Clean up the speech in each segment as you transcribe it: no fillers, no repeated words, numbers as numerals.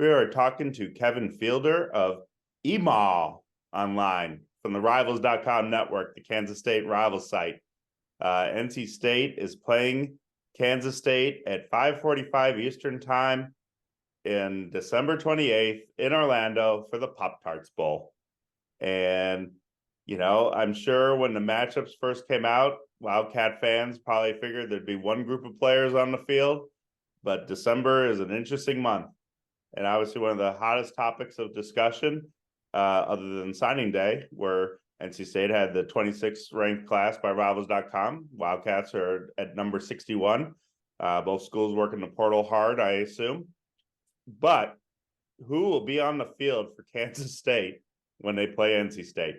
We are talking to Kevin Fielder of EMAW online from the Rivals.com network, the Kansas State Rivals site. NC State is playing Kansas State at 5:45 Eastern Time in December 28th in Orlando for the Pop-Tarts Bowl. And, I'm sure when the matchups first came out, Wildcat fans probably figured there'd be one group of players on the field, but December is an interesting month. And obviously one of the hottest topics of discussion, other than signing day, where NC State had the 26th ranked class by Rivals.com. Wildcats are at number 61. Both schools working the portal hard, I assume. But who will be on the field for Kansas State when they play NC State?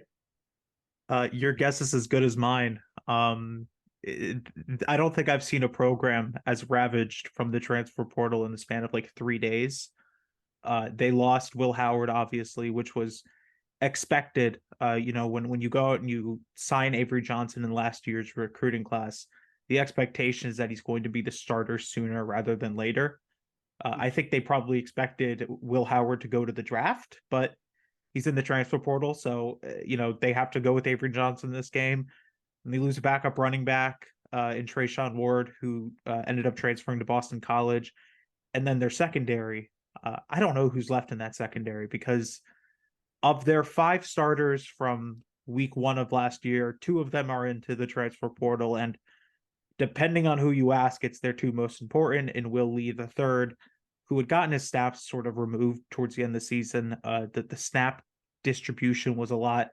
Your guess is as good as mine. I don't think I've seen a program as ravaged from the transfer portal in the span of like 3 days. They lost Will Howard, obviously, which was expected. When you go out and you sign Avery Johnson in last year's recruiting class, the expectation is that he's going to be the starter sooner rather than later. I think they probably expected Will Howard to go to the draft, but he's in the transfer portal. So, they have to go with Avery Johnson in this game. And they lose a backup running back in Trayshawn Ward, who ended up transferring to Boston College. And then their secondary, I don't know who's left in that secondary, because of their 5 starters from week 1 of last year, 2 of them are into the transfer portal. And depending on who you ask, it's their 2 most important, and Will Lee, the third, who had gotten his snaps sort of removed towards the end of the season. The snap distribution was a lot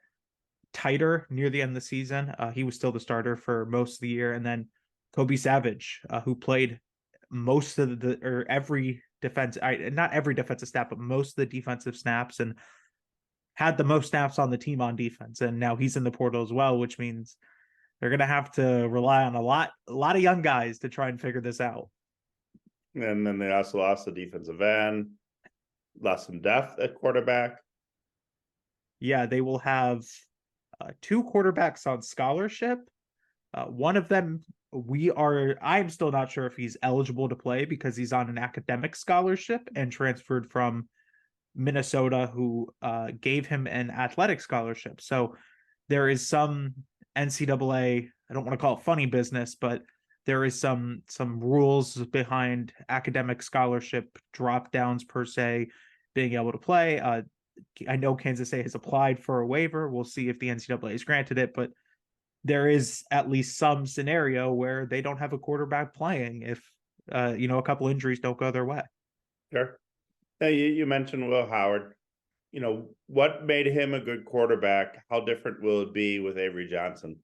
tighter near the end of the season. He was still the starter for most of the year. And then Kobe Savage, who played most of every defense, not every defensive snap, but most of the defensive snaps, and had the most snaps on the team on defense. And now he's in the portal as well, which means they're going to have to rely on a lot of young guys to try and figure this out. And then they also lost the defensive end, lost some depth at quarterback. Yeah, they will have 2 quarterbacks on scholarship. One of them, I'm still not sure if he's eligible to play because he's on an academic scholarship and transferred from Minnesota, who gave him an athletic scholarship. So there is some NCAA, I don't want to call it funny business, but there is some rules behind academic scholarship drop downs per se, being able to play. I know Kansas State has applied for a waiver. We'll see if the NCAA has granted it, but there is at least some scenario where they don't have a quarterback playing if a couple injuries don't go their way. Sure. Now you mentioned Will Howard. What made him a good quarterback? How different will it be with Avery Johnson?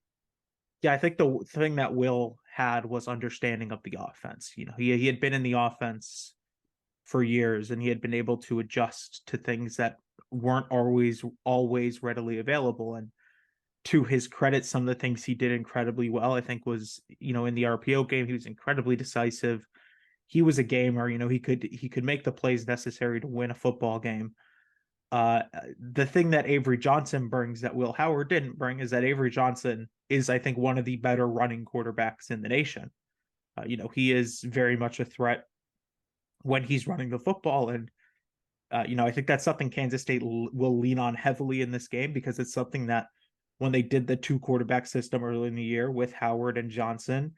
Yeah, I think the thing that Will had was understanding of the offense. He had been in the offense for years, and he had been able to adjust to things that weren't always readily available. And to his credit, some of the things he did incredibly well, I think, was, in the RPO game, he was incredibly decisive. He was a gamer. He could make the plays necessary to win a football game. The thing that Avery Johnson brings that Will Howard didn't bring is that Avery Johnson is, I think, one of the better running quarterbacks in the nation. He is very much a threat when he's running the football. And, I think that's something Kansas State will lean on heavily in this game, because it's something that when they did the 2 quarterback system early in the year with Howard and Johnson,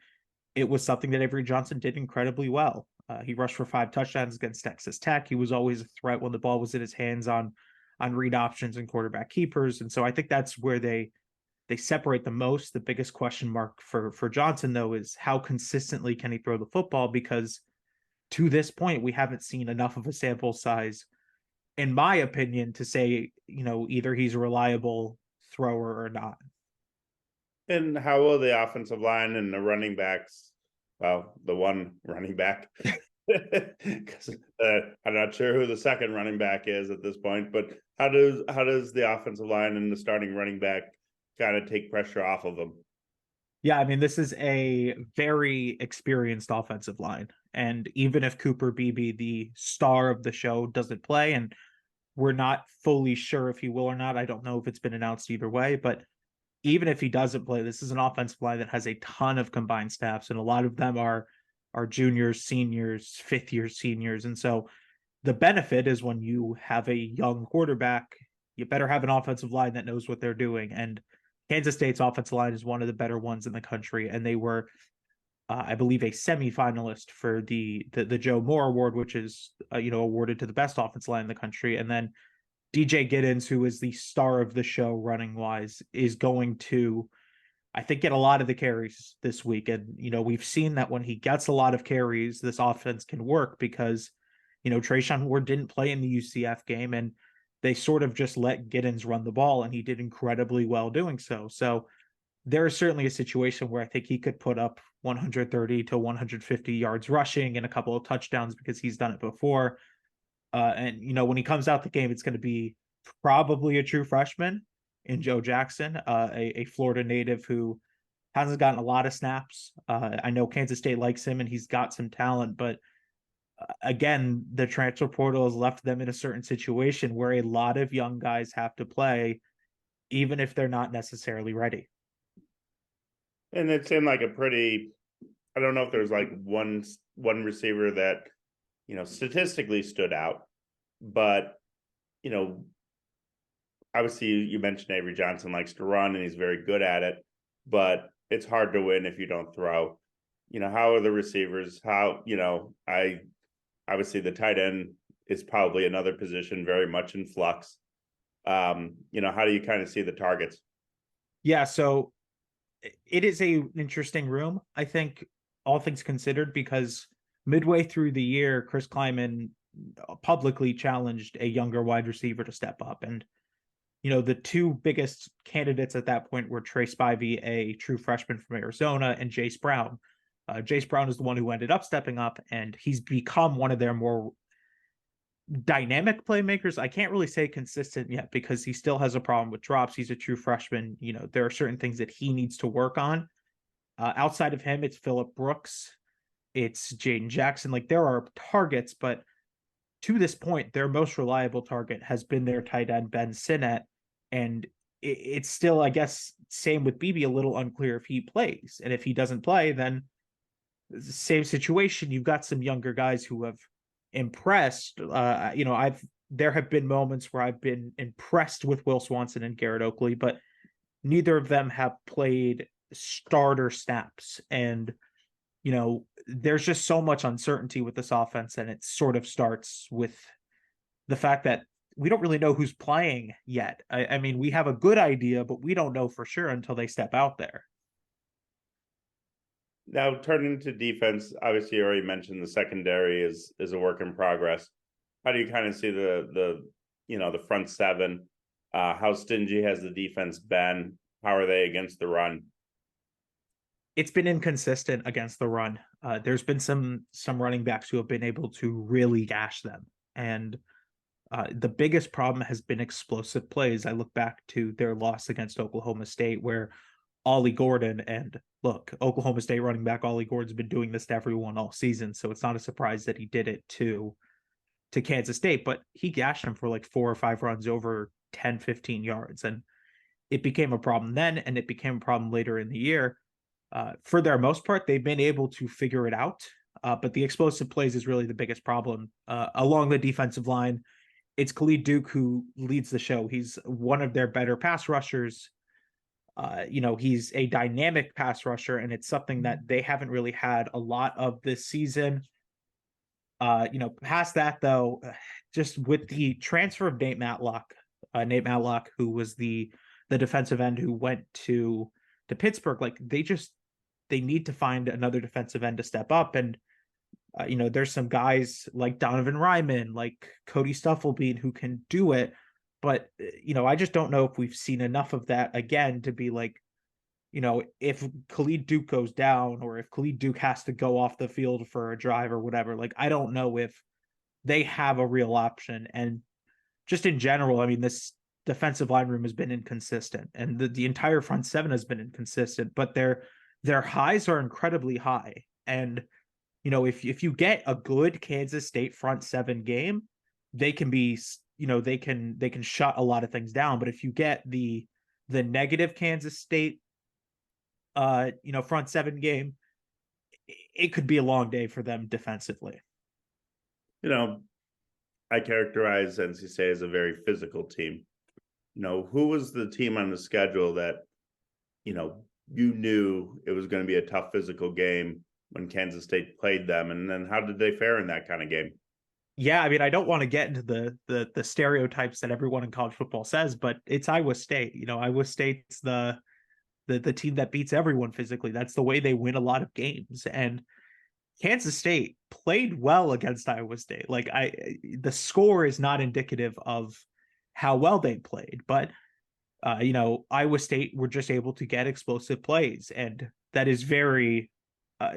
it was something that Avery Johnson did incredibly well. He rushed for 5 touchdowns against Texas Tech. He was always a threat when the ball was in his hands on read options and quarterback keepers. And so I think that's where they separate the most. The biggest question mark for Johnson, though, is how consistently can he throw the football? Because to this point, we haven't seen enough of a sample size, in my opinion, to say, either he's a reliable thrower or not. And how will the offensive line and the running backs, well, the one running back, because I'm not sure who the second running back is at this point, but how does the offensive line and the starting running back kind of take pressure off of them? Yeah, I mean, this is a very experienced offensive line. And even if Cooper Beebe, the star of the show, doesn't play, and we're not fully sure if he will or not, I don't know if it's been announced either way, but even if he doesn't play, this is an offensive line that has a ton of combined snaps, and a lot of them are juniors, seniors, fifth-year seniors. And so The benefit is when you have a young quarterback, you better have an offensive line that knows what they're doing. And Kansas State's offensive line is one of the better ones in the country, and they were, I believe, a semifinalist for the Joe Moore Award, which is awarded to the best offensive line in the country. And then DJ Giddens, who is the star of the show running wise, is going to, I think, get a lot of the carries this week. And, we've seen that when he gets a lot of carries, this offense can work because, Trayshawn Ward didn't play in the UCF game, and they sort of just let Giddens run the ball, and he did incredibly well doing so. So there is certainly a situation where I think he could put up 130 to 150 yards rushing and a couple of touchdowns because he's done it before. And, when he comes out the game, it's going to be probably a true freshman in Joe Jackson, a Florida native who hasn't gotten a lot of snaps. I know Kansas State likes him and he's got some talent, but again, the transfer portal has left them in a certain situation where a lot of young guys have to play, even if they're not necessarily ready. And it seemed like I don't know if there's like one receiver that, statistically stood out, but, obviously you mentioned Avery Johnson likes to run and he's very good at it, but it's hard to win if you don't throw. How are the receivers? Obviously the tight end is probably another position very much in flux. How do you kind of see the targets? Yeah, so it is an interesting room, I think, all things considered, because midway through the year, Chris Kleiman publicly challenged a younger wide receiver to step up. And, the two biggest candidates at that point were Trey Spivey, a true freshman from Arizona, and Jace Brown. Jace Brown is the one who ended up stepping up, and he's become one of their more dynamic playmakers. I can't really say consistent yet because he still has a problem with drops. He's a true freshman. There are certain things that he needs to work on. Outside of him, it's Phillip Brooks, it's Jaden Jackson. Like, there are targets, but to this point, their most reliable target has been their tight end, Ben Sinnett. And it's still, I guess, same with BB, a little unclear if he plays. And if he doesn't play, then same situation. You've got some younger guys who have impressed. There have been moments where I've been impressed with Will Swanson and Garrett Oakley, but neither of them have played starter snaps. And, there's just so much uncertainty with this offense, and it sort of starts with the fact that we don't really know who's playing yet. I mean, we have a good idea, but we don't know for sure until they step out there. Now, turning to defense, obviously you already mentioned the secondary is a work in progress. How do you kind of see the front seven? How stingy has the defense been? How are they against the run? It's been inconsistent against the run. There's been some running backs who have been able to really gash them. And the biggest problem has been explosive plays. I look back to their loss against Oklahoma State, where Ollie Gordon, and look, Oklahoma State running back Ollie Gordon's been doing this to everyone all season, so it's not a surprise that he did it to Kansas State, but he gashed him for like 4 or 5 runs over 10, 15 yards. And it became a problem then, and it became a problem later in the year. For their most part, they've been able to figure it out, but the explosive plays is really the biggest problem. Along the defensive line, it's Khalid Duke who leads the show. He's one of their better pass rushers. He's a dynamic pass rusher, and it's something that they haven't really had a lot of this season. Past that though, just with the transfer of Nate Matlock, who was the defensive end who went to Pittsburgh, like they need to find another defensive end to step up. And there's some guys like Donovan Ryman, like Cody Stufflebean, who can do it. But, I just don't know if we've seen enough of that again to be like, if Khalid Duke goes down, or if Khalid Duke has to go off the field for a drive or whatever, like, I don't know if they have a real option. And just in general, I mean, this defensive line room has been inconsistent, and the entire front seven has been inconsistent, but their highs are incredibly high. And, if you get a good Kansas State front seven game, they can be, they can shut a lot of things down. But if you get the negative Kansas State front seven game, it could be a long day for them defensively. I characterize NC State as a very physical team. Who was the team on the schedule that, you knew it was going to be a tough physical game when Kansas State played them? And then how did they fare in that kind of game? Yeah, I mean, I don't want to get into the stereotypes that everyone in college football says, but it's Iowa State. Iowa State's the team that beats everyone physically. That's the way they win a lot of games. And Kansas State played well against Iowa State. The score is not indicative of how well they played, but Iowa State were just able to get explosive plays, and that is very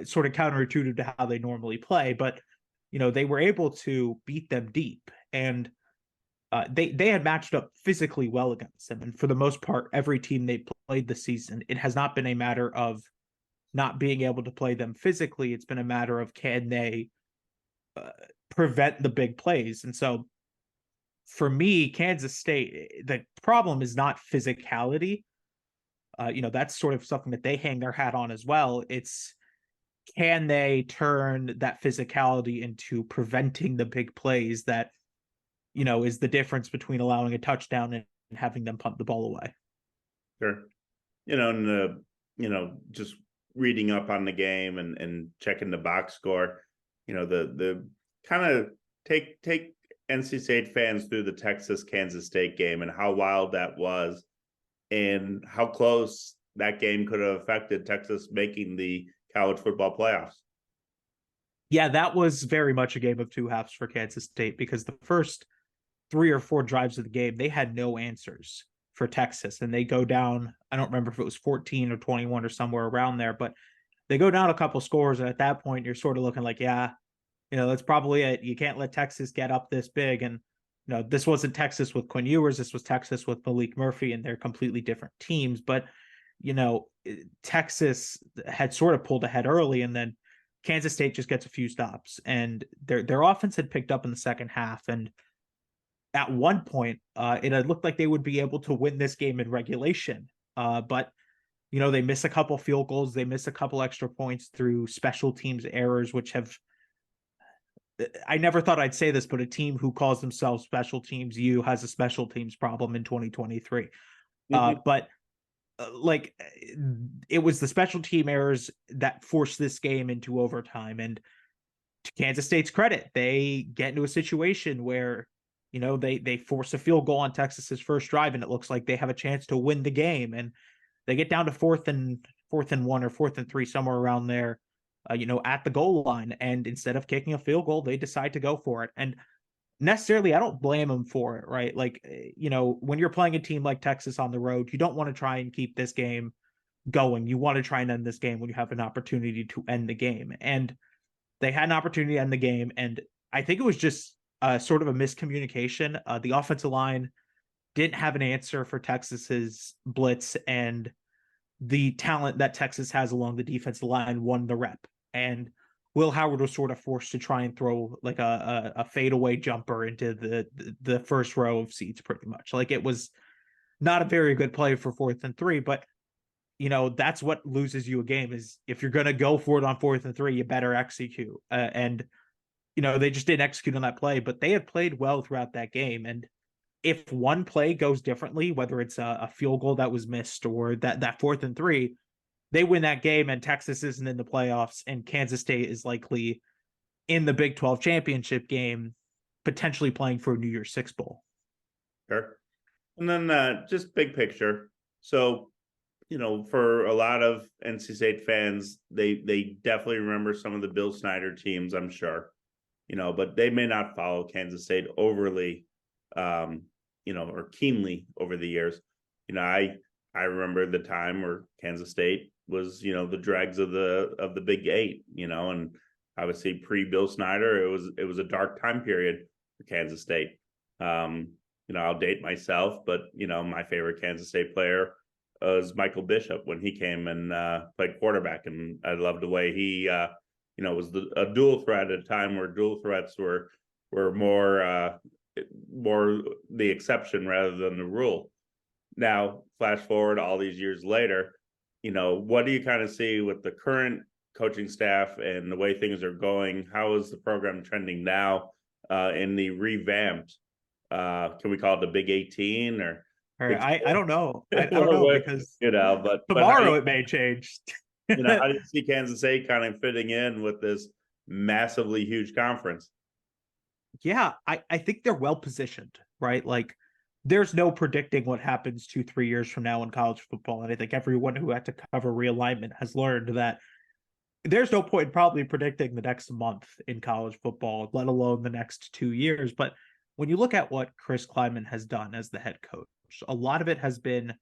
sort of counterintuitive to how they normally play. But they were able to beat them deep, and they had matched up physically well against them. And for the most part, every team they played this season, it has not been a matter of not being able to play them physically. It's been a matter of can they prevent the big plays. And so for me, Kansas State, the problem is not physicality. That's sort of something that they hang their hat on as well. It's can they turn that physicality into preventing the big plays that, is the difference between allowing a touchdown and having them punt the ball away. Sure. And just reading up on the game and checking the box score, the kind of take NC State fans through the Texas Kansas State game and how wild that was and how close that game could have affected Texas making the college football playoffs. Yeah, that was very much a game of two halves for Kansas State, because the first 3 or 4 drives of the game, they had no answers for Texas. And they go down, I don't remember if it was 14 or 21 or somewhere around there, but they go down a couple scores. And at that point, you're sort of looking like, yeah, that's probably it. You can't let Texas get up this big. And, this wasn't Texas with Quinn Ewers. This was Texas with Malik Murphy, and they're completely different teams. But, Texas had sort of pulled ahead early, and then Kansas State just gets a few stops, and their offense had picked up in the second half. And at one point, it had looked like they would be able to win this game in regulation. But they miss a couple field goals, they miss a couple extra points through special teams errors, which have, I never thought I'd say this, but a team who calls themselves Special Teams U has a special teams problem in 2023. But it was the special team errors that forced this game into overtime. And to Kansas State's credit, they get into a situation where they force a field goal on Texas's first drive, and it looks like they have a chance to win the game. And they get down to fourth and 1 or 4th and 3, somewhere around there, at the goal line. And instead of kicking a field goal, they decide to go for it. And necessarily, I don't blame them for it, right? When you're playing a team like Texas on the road, you don't want to try and keep this game going. You want to try and end this game when you have an opportunity to end the game. And they had an opportunity to end the game. And I think it was just sort of a miscommunication. The offensive line didn't have an answer for Texas's blitz, and the talent that Texas has along the defensive line won the rep. And Will Howard was sort of forced to try and throw like a fadeaway jumper into the first row of seats, pretty much. Like, it was not a very good play for 4th and 3, but that's what loses you a game, is if you're going to go for it on 4th and 3, you better execute. And they just didn't execute on that play, but they had played well throughout that game. And if one play goes differently, whether it's a field goal that was missed or that 4th and 3, they win that game, and Texas isn't in the playoffs, and Kansas State is likely in the Big 12 championship game, potentially playing for a New Year's Six bowl. Sure. And then just big picture. So, for a lot of NC State fans, they definitely remember some of the Bill Snyder teams, I'm sure, but they may not follow Kansas State overly, or keenly over the years. I remember the time where Kansas State was, the dregs of the Big Eight, and obviously pre-Bill Snyder, it was a dark time period for Kansas State. I'll date myself, but my favorite Kansas State player was Michael Bishop when he came and played quarterback, and I loved the way he, was a dual threat at a time where dual threats were more the exception rather than the rule. Now, flash forward all these years later, what do you kind of see with the current coaching staff and the way things are going? How is the program trending now? in the revamped, can we call it the Big 18 or All right, Big I don't know. I don't know what, because but how do tomorrow you, it may change. how do you see Kansas State kind of fitting in with this massively huge conference? Yeah, I think they're well positioned, right? Like there's no predicting what happens 2, 3 years from now in college football. And I think everyone who had to cover realignment has learned that there's no point probably predicting the next month in college football, let alone the next 2 years. But when you look at what Chris Kleiman has done as the head coach, a lot of it has been,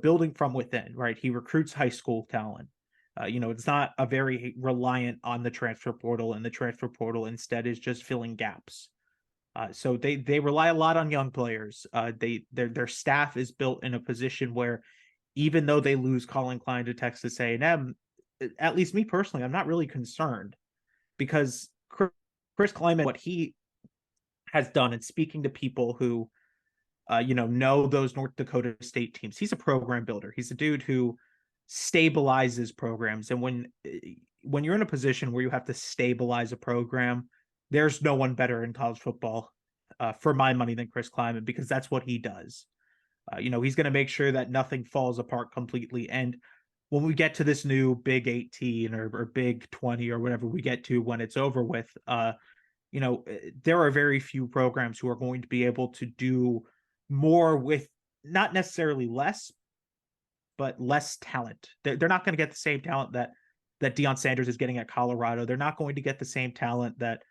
building from within, right? He recruits high school talent. It's not a very reliant on the transfer portal, and the transfer portal instead is just filling gaps. So they rely a lot on young players. Their staff is built in a position where even though they lose Colin Klein to Texas A&M, at least me personally, I'm not really concerned because Chris Kleiman, what he has done, and speaking to people who know those North Dakota State teams, he's a program builder. He's a dude who stabilizes programs, and when you're in a position where you have to stabilize a program, there's no one better in college football, for my money, than Chris Kleiman, because that's what he does. He's going to make sure that nothing falls apart completely. And when we get to this new Big 18 or Big 20 or whatever we get to when it's over with, there are very few programs who are going to be able to do more with not necessarily less, but less talent. They're not going to get the same talent that Deion Sanders is getting at Colorado. They're not going to get the same talent that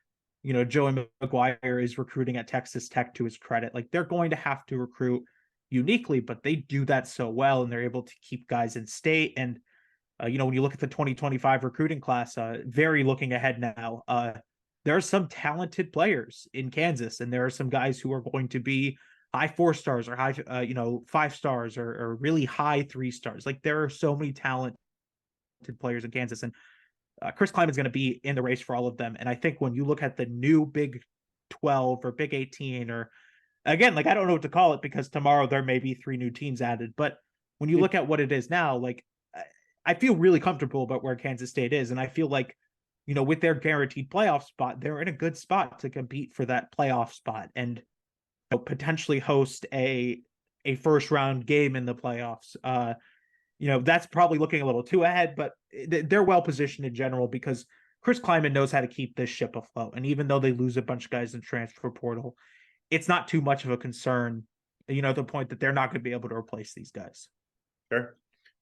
Joey McGuire is recruiting at Texas Tech, to his credit. Like they're going to have to recruit uniquely, but they do that so well, and they're able to keep guys in state. And when you look at the 2025 recruiting class, very looking ahead now, there are some talented players in Kansas, and there are some guys who are going to be high 4 stars or high 5 stars or really high 3 stars. Like there are so many talented players in Kansas, and Chris Kleiman's going to be in the race for all of them. And I think when you look at the new Big 12 or Big 18, or again, like I don't know what to call it because tomorrow there may be 3 new teams added, but when you look at what it is now, like I feel really comfortable about where Kansas State is, and I feel like with their guaranteed playoff spot, they're in a good spot to compete for that playoff spot and potentially host a first round game in the playoffs. That's probably looking a little too ahead, but they're well positioned in general because Chris Kleiman knows how to keep this ship afloat. And even though they lose a bunch of guys in transfer portal, it's not too much of a concern, to the point that they're not going to be able to replace these guys. Sure.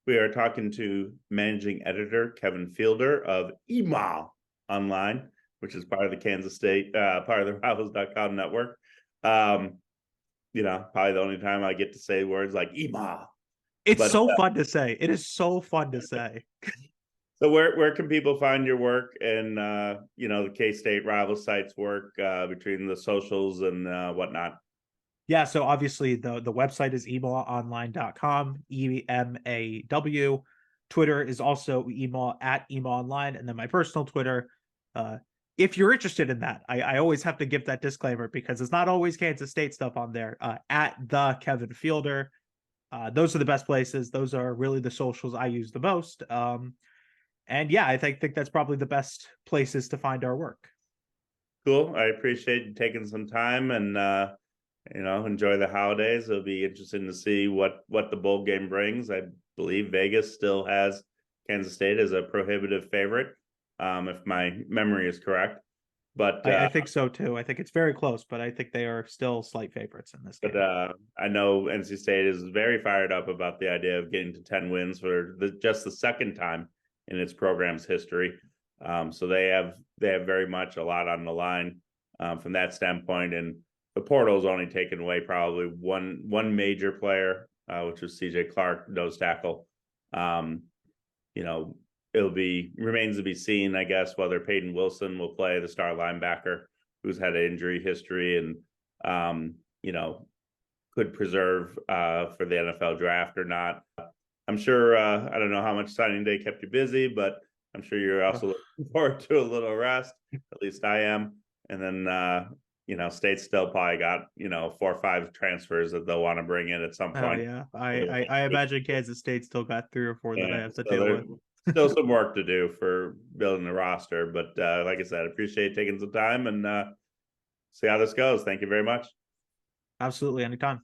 We are talking to managing editor Kevin Fielder of EMAW Online, which is part of the Kansas State, part of the Rivals.com network. Probably the only time I get to say words like EMAW. It's so fun to say. It is so fun to say. So where can people find your work and the K-State rival sites work, between the socials and whatnot? Yeah, so obviously the website is emawaonline.com, EMAW. Twitter is also emaw at emawaonline, and then my personal Twitter. If you're interested in that, I always have to give that disclaimer because it's not always Kansas State stuff on there. At the Kevin Fielder. Those are the best places. Those are really the socials I use the most. And yeah, I think that's probably the best places to find our work. Cool. I appreciate you taking some time and enjoy the holidays. It'll be interesting to see what the bowl game brings. I believe Vegas still has Kansas State as a prohibitive favorite, if my memory is correct. But I think so too. I think it's very close, but I think they are still slight favorites in this game. But I know NC State is very fired up about the idea of getting to 10 wins for just the second time in its program's history. So they have very much a lot on the line, from that standpoint. And the portal's only taken away probably one major player, which was CJ Clark, nose tackle. Remains to be seen, I guess, whether Peyton Wilson will play, the star linebacker who's had an injury history and could preserve for the NFL draft or not. I'm sure, I don't know how much signing day kept you busy, but I'm sure you're also looking forward to a little rest. At least I am. And then, State's still probably got, 4 or 5 transfers that they'll want to bring in at some point. Oh, yeah. I imagine Kansas State still got 3 or 4 that I have to deal with. Still some work to do for building the roster. But like I said, I appreciate taking some time and see how this goes. Thank you very much. Absolutely, anytime.